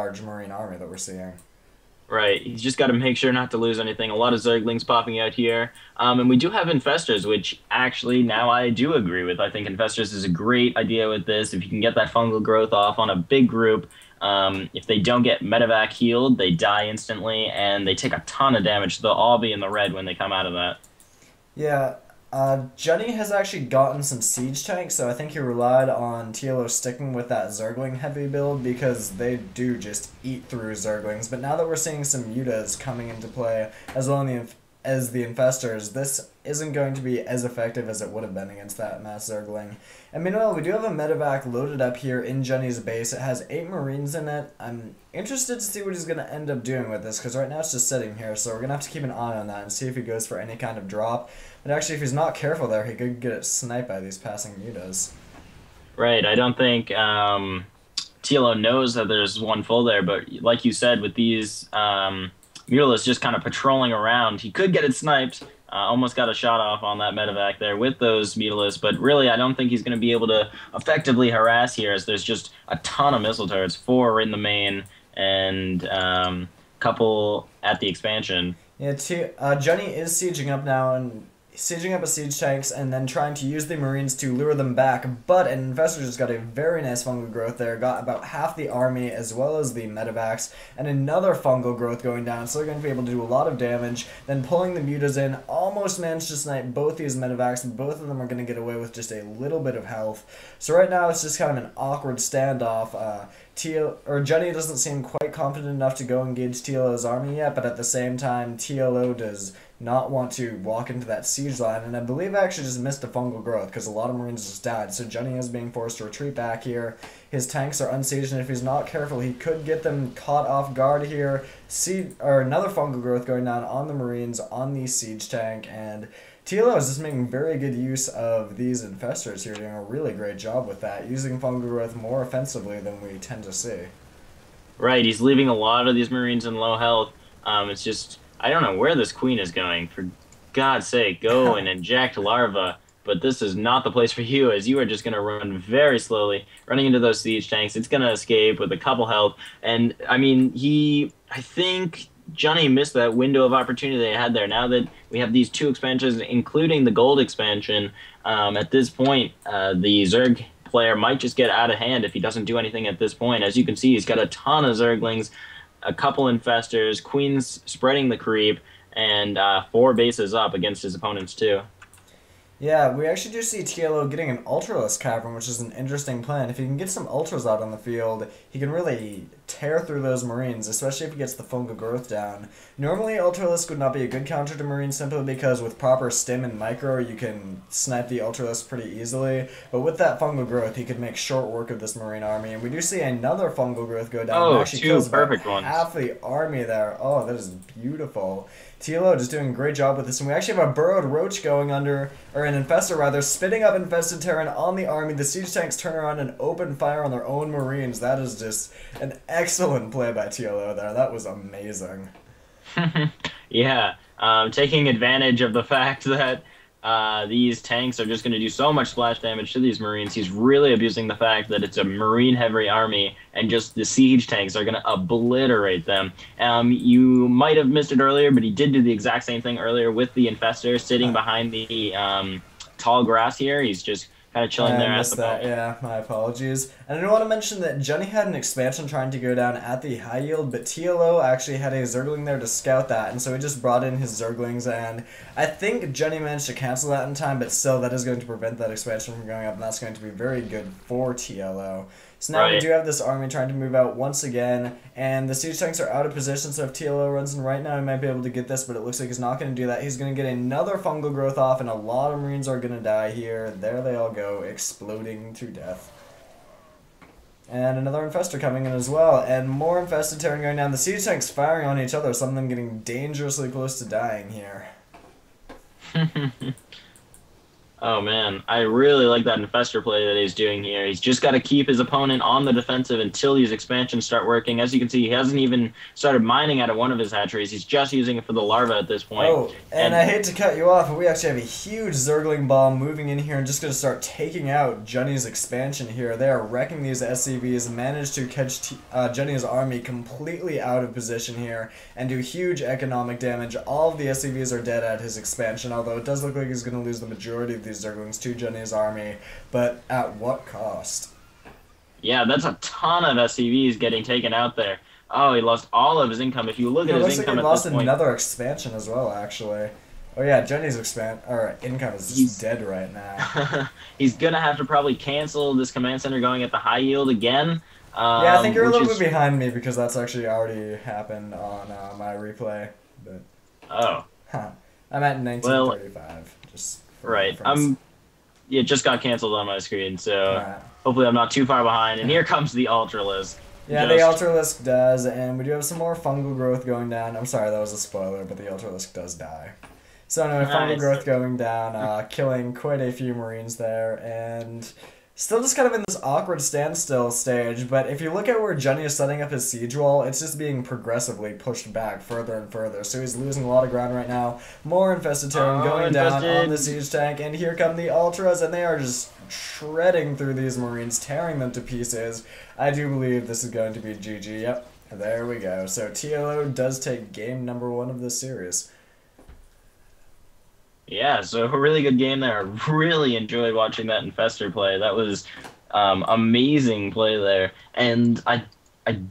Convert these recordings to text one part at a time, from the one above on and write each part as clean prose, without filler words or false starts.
large Marine army that we're seeing. Right. He's just got to make sure not to lose anything. A lot of Zerglings popping out here. And we do have Infestors, which actually now I do agree with. I think Infestors is a great idea with this. If you can get that fungal growth off on a big group, if they don't get medevac healed, they die instantly and they take a ton of damage. They'll all be in the red when they come out of that. Yeah, Junny has actually gotten some siege tanks, so I think he relied on TLO sticking with that Zergling heavy build because they do just eat through Zerglings. But now that we're seeing some mutas coming into play, as well as the infestors, this isn't going to be as effective as it would have been against that mass Zergling. And meanwhile, we do have a medevac loaded up here in Junny's base. It has 8 Marines in it. I'm interested to see what he's going to end up doing with this, because right now it's just sitting here, so we're going to have to keep an eye on that and see if he goes for any kind of drop. But actually, if he's not careful there, he could get it sniped by these passing mutas. Right. I don't think TLO knows that there's one full there, but like you said, with these Mutalisks just kind of patrolling around, he could get it sniped. Almost got a shot off on that medevac there with those Mutalisks, but really I don't think he's going to be able to effectively harass here as there's just a ton of missile turrets, 4 in the main and couple at the expansion. Yeah, Junny is sieging up now and sieging up a siege tanks and then trying to use the Marines to lure them back, but an investor just got a very nice fungal growth there, got about half the army as well as the medevacs, and another fungal growth going down, so they're going to be able to do a lot of damage, then pulling the mutas in, almost managed to snipe both these medevacs, and both of them are going to get away with just a little bit of health. So right now it's just kind of an awkward standoff. Junny doesn't seem quite confident enough to go engage TLO's army yet, but at the same time, TLO does not want to walk into that siege line, and I believe I actually just missed a fungal growth because a lot of Marines just died, so Junny is being forced to retreat back here. His tanks are unsieged, and if he's not careful, he could get them caught off guard here. Another fungal growth going down on the Marines, on the siege tank, and TLO is just making very good use of these infestors here, doing a really great job with that, using fungal growth more offensively than we tend to see. Right, he's leaving a lot of these Marines in low health. It's just, I don't know where this queen is going. For God's sake, go and inject larva. But this is not the place for you, as you are just going to run very slowly, running into those siege tanks. It's going to escape with a couple health. And, I mean, I think Johnny missed that window of opportunity they had there. Now that we have these 2 expansions, including the gold expansion, at this point, the Zerg player might just get out of hand if he doesn't do anything at this point. As you can see, he's got a ton of Zerglings, a couple infestors, queens spreading the creep, and 4 bases up against his opponents too. Yeah, we actually do see TLO getting an Ultralisk Cavern, which is an interesting plan. If he can get some Ultras out on the field, he can really tear through those Marines, especially if he gets the fungal growth down. Normally, Ultralisk would not be a good counter to Marines simply because with proper stim and micro, you can snipe the Ultralisk pretty easily. But with that fungal growth, he could make short work of this Marine army. And we do see another fungal growth go down. Oh, Actually 2 kills about perfect ones. half the army there. Oh, that is beautiful. TLO just doing a great job with this, and we actually have a burrowed roach going under, or an infestor rather, spitting up infested Terran on the army. The siege tanks turn around and open fire on their own Marines. That is just an excellent play by TLO there. That was amazing. Yeah, taking advantage of the fact that these tanks are just going to do so much splash damage to these Marines. He's really abusing the fact that it's a Marine-heavy army, and just the siege tanks are going to obliterate them. You might have missed it earlier, but he did do the exact same thing earlier with the Infestor sitting behind the tall grass here. He's just kind of chilling there I at missed the that, moment. yeah, my apologies. And I do want to mention that Junny had an expansion trying to go down at the high yield, but TLO actually had a Zergling there to scout that, and so he just brought in his Zerglings, and I think Junny managed to cancel that in time, but still, that is going to prevent that expansion from going up, and that's going to be very good for TLO. So now we do have this army trying to move out once again, and the siege tanks are out of position, so if TLO runs in right now, he might be able to get this, but it looks like he's not going to do that. He's going to get another fungal growth off, and a lot of Marines are going to die here. There they all go, exploding to death. And another infestor coming in as well, and more infested Terran going down. The siege tanks firing on each other, some of them getting dangerously close to dying here. Oh man, I really like that infestor play that he's doing here. He's just got to keep his opponent on the defensive until these expansions start working. As you can see, he hasn't even started mining out of one of his hatcheries. He's just using it for the larva at this point. Oh, and I And hate to cut you off, but we actually have a huge Zergling bomb moving in here and just going to start taking out Junny's expansion here. They are wrecking these SCVs, managed to catch Junny's army completely out of position here and do huge economic damage. All of the SCVs are dead at his expansion, although it does look like he's going to lose the majority of these Zerglings to Junny's army, but at what cost? yeah, that's a ton of SCVs getting taken out there. Oh, he lost all of his income. If you look Yeah, at it his looks like he income at lost this point, another expansion as well, actually. Oh yeah, Jenny's income is he's just dead right now. he's gonna have to probably cancel this command center going at the high yield again. Yeah, I think you're a Which little bit is behind me because that's actually already happened on my replay. But oh I'm at well 1935, just for right. reference. It just got canceled on my screen, so Alright. hopefully I'm not too far behind. And here comes the Ultralisk. Yeah, the Ultralisk does, and we do have some more fungal growth going down. I'm sorry, that was a spoiler, but the Ultralisk does die. So anyway, fungal Nice. growth going down, killing quite a few Marines there, and still just kind of in this awkward standstill stage. But if you look at where Junny is setting up his siege wall, it's just being progressively pushed back further and further. So he's losing a lot of ground right now. More infested Terran going down on the siege tank, and here come the Ultras, and they are just shredding through these Marines, tearing them to pieces. I do believe this is going to be GG. Yep, there we go. So TLO does take game number 1 of this series. Yeah, so a really good game there. I really enjoyed watching that Infestor play. That was amazing play there. And I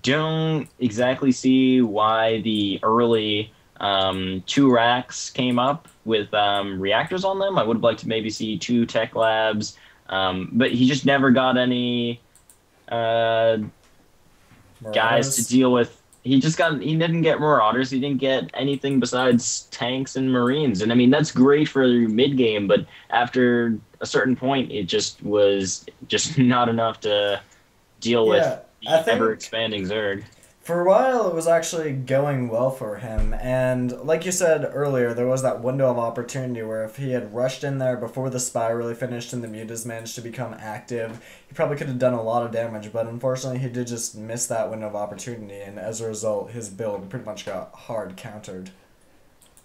don't exactly see why the early 2 racks came up with reactors on them. I would have liked to maybe see 2 tech labs, but he just never got any guys to deal with. He didn't get Marauders. He didn't get anything besides tanks and Marines. And I mean, that's great for mid game, but after a certain point, it just was just not enough to deal with the ever expanding Zerg. For a while, it was actually going well for him, and like you said earlier, there was that window of opportunity where if he had rushed in there before the spy really finished and the mutas managed to become active, he probably could have done a lot of damage, but unfortunately he did just miss that window of opportunity, and as a result, his build pretty much got hard countered.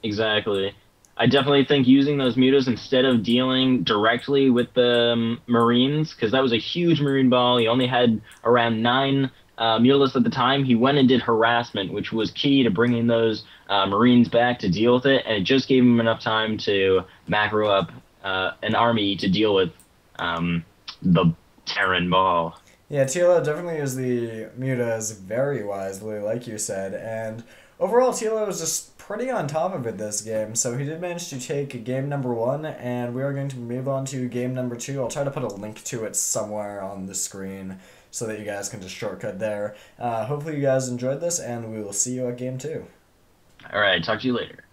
Exactly. I definitely think using those mutas instead of dealing directly with the Marines, because that was a huge Marine ball. He only had around 9 Mulus at the time. He went and did harassment, which was key to bringing those Marines back to deal with it, and it just gave him enough time to macro up an army to deal with the Terran ball. Yeah, TLO definitely used the mutas very wisely, like you said, and overall TLO was just pretty on top of it this game, so he did manage to take game number 1, and we are going to move on to game number 2. I'll try to put a link to it somewhere on the screen so that you guys can just shortcut there. Hopefully you guys enjoyed this, and we will see you at game 2. All right, talk to you later.